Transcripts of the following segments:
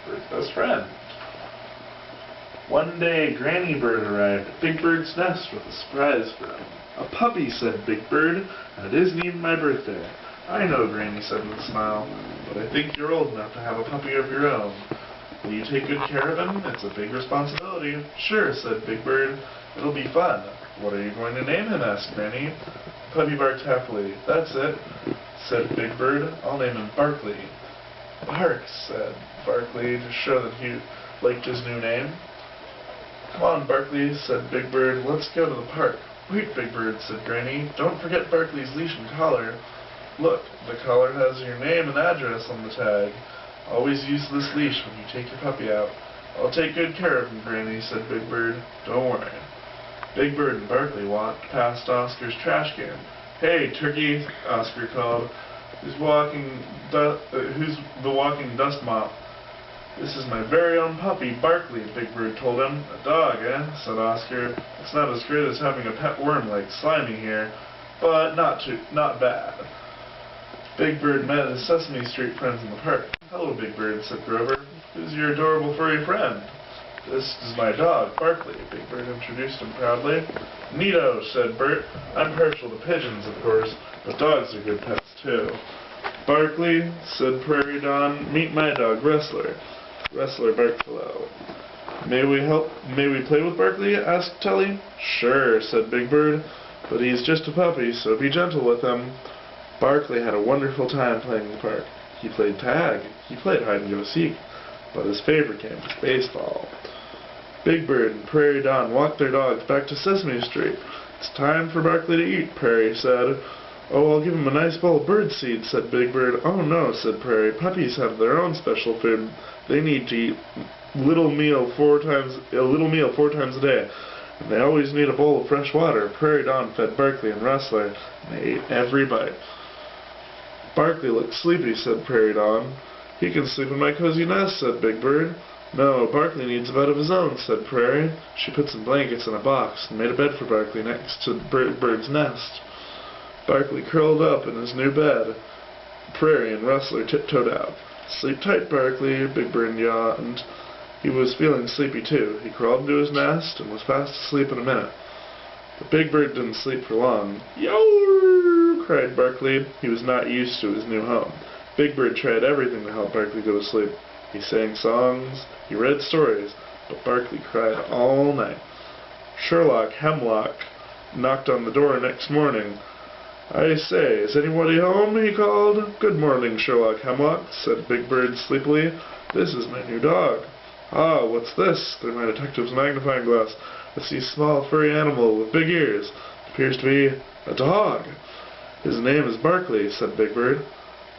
Bird's best friend. One day, Granny Bird arrived at Big Bird's nest with a surprise for him. "A puppy," said Big Bird, "and it isn't even my birthday." "I know," Granny said with a smile, "but I think you're old enough to have a puppy of your own. Will you take good care of him? It's a big responsibility." "Sure," said Big Bird. "It'll be fun." "What are you going to name him?" asked Granny. Puppy barked happily. "That's it," said Big Bird. "I'll name him Barkley." "Bark," said Barkley, to show that he liked his new name. "Come on, Barkley," said Big Bird. "Let's go to the park." "Wait, Big Bird," said Granny. "Don't forget Barkley's leash and collar. Look, the collar has your name and address on the tag. Always use this leash when you take your puppy out." "I'll take good care of him, Granny," said Big Bird. "Don't worry." Big Bird and Barkley walked past Oscar's trash can. "Hey, Turkey," Oscar called. Who's the walking dust mop?" "This is my very own puppy, Barkley," Big Bird told him. "A dog, eh?" said Oscar. "It's not as great as having a pet worm like Slimy here, but not bad." Big Bird met his Sesame Street friends in the park. "Hello, Big Bird," said Grover. "Who's your adorable furry friend?" "This is my dog, Barkley," Big Bird introduced him proudly. "Neato," said Bert. "I'm partial to pigeons, of course, but dogs are good pets, too." "Barkley," said Prairie Dawn, "meet my dog, Wrestler." Wrestler barked hello. May we play with Barkley?" asked Tully. "Sure," said Big Bird, "but he's just a puppy, so be gentle with him." Barkley had a wonderful time playing in the park. He played tag, he played hide-and-go-seek, but his favorite game was baseball. Big Bird and Prairie Dawn walked their dogs back to Sesame Street. "It's time for Barkley to eat," Prairie said. "Oh, I'll give him a nice bowl of bird seed," said Big Bird. "Oh no," said Prairie. "Puppies have their own special food. They need to eat a little meal 4 times a day. And they always need a bowl of fresh water." Prairie Dawn fed Barkley and Wrestler, and they ate every bite. "Barkley looks sleepy," said Prairie Dawn. "He can sleep in my cozy nest," said Big Bird. "No, Barkley needs a bed of his own," said Prairie. She put some blankets in a box and made a bed for Barkley next to Bird's nest. Barkley curled up in his new bed. Prairie and Wrestler tiptoed out. "Sleep tight, Barkley," Big Bird yawned. He was feeling sleepy too. He crawled into his nest and was fast asleep in a minute. But Big Bird didn't sleep for long. "Yow!" cried Barkley. He was not used to his new home. Big Bird tried everything to help Barkley go to sleep. He sang songs, he read stories, but Barkley cried all night. Sherlock Hemlock knocked on the door next morning. "I say, is anybody home?" he called. "Good morning, Sherlock Hemlock," said Big Bird sleepily. "This is my new dog." "Ah, what's this?" Through my detective's magnifying glass, I see a small furry animal with big ears. It appears to be a dog. "His name is Barkley," said Big Bird.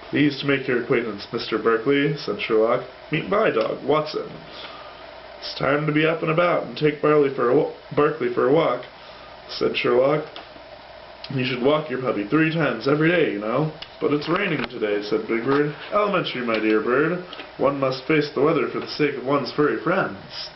"Pleased to make your acquaintance, Mr. Barkley," said Sherlock. "Meet my dog, Watson." "It's time to be up and about and take Barkley for a walk," said Sherlock. "You should walk your puppy 3 times every day, you know." "But it's raining today," said Big Bird. "Elementary, my dear bird. One must face the weather for the sake of one's furry friends."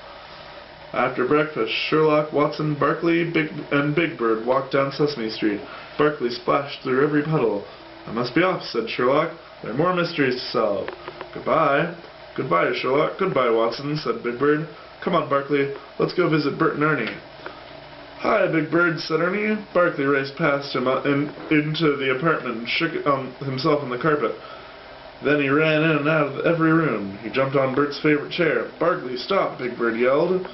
After breakfast, Sherlock, Watson, Barkley, and Big Bird walked down Sesame Street. Barkley splashed through every puddle. "I must be off," said Sherlock. "There are more mysteries to solve." "Goodbye." "Goodbye, Sherlock." "Goodbye, Watson," said Big Bird. "Come on, Barkley. Let's go visit Bert and Ernie." "Hi, Big Bird," said Ernie. Barkley raced past him into the apartment and shook himself on the carpet. Then he ran in and out of every room. He jumped on Bert's favorite chair. "Barkley, stop!" Big Bird yelled.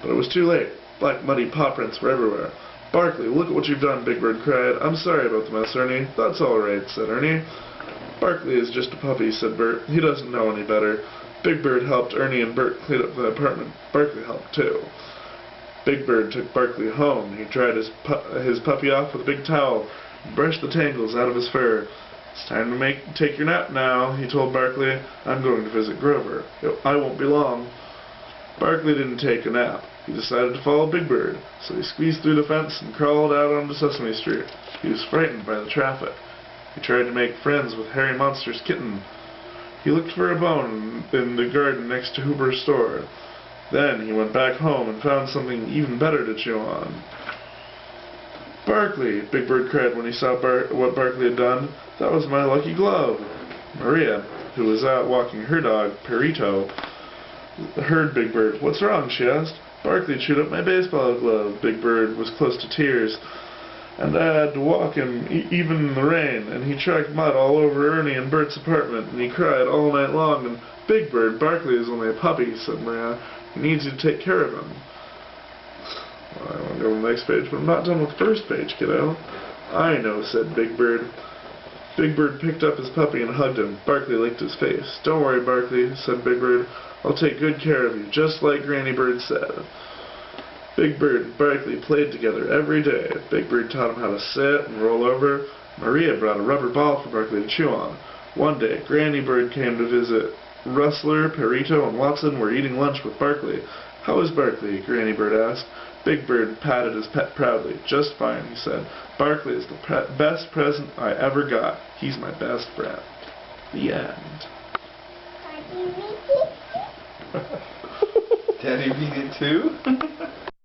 But it was too late. Black muddy paw prints were everywhere. "Barkley, look at what you've done," Big Bird cried. "I'm sorry about the mess, Ernie." "That's all right," said Ernie. "Barkley is just a puppy," said Bert. "He doesn't know any better." Big Bird helped Ernie and Bert clean up the apartment. Barkley helped too. Big Bird took Barkley home. He dried his puppy off with a big towel and brushed the tangles out of his fur. "It's time to take your nap now," he told Barkley. "I'm going to visit Grover. I won't be long." Barkley didn't take a nap. He decided to follow Big Bird, so he squeezed through the fence and crawled out onto Sesame Street. He was frightened by the traffic. He tried to make friends with Harry Monster's kitten. He looked for a bone in the garden next to Hooper's store. Then he went back home and found something even better to chew on. "Barkley!" Big Bird cried when he saw what Barkley had done. "That was my lucky glove." Maria, who was out walking her dog, Perito, heard Big Bird. "What's wrong?" she asked. "Barkley chewed up my baseball glove." Big Bird was close to tears, "and I had to walk him even in the rain, and he tracked mud all over Ernie and Bert's apartment, and he cried all night long, and Big Bird, Barkley is only a puppy," said Maria. "He needs you to take care of him." Well, I want to go to the next page, but I'm not done with the first page, kiddo. "I know," said Big Bird. Big Bird picked up his puppy and hugged him. Barkley licked his face. "Don't worry, Barkley," said Big Bird. "I'll take good care of you, just like Granny Bird said." Big Bird and Barkley played together every day. Big Bird taught him how to sit and roll over. Maria brought a rubber ball for Barkley to chew on. One day, Granny Bird came to visit. Rustler, Perito, and Watson were eating lunch with Barkley. "How is Barkley?" Granny Bird asked. Big Bird patted his pet proudly. "Just fine," he said. "Barkley is the best present I ever got. He's my best friend." The end. Daddy read it too?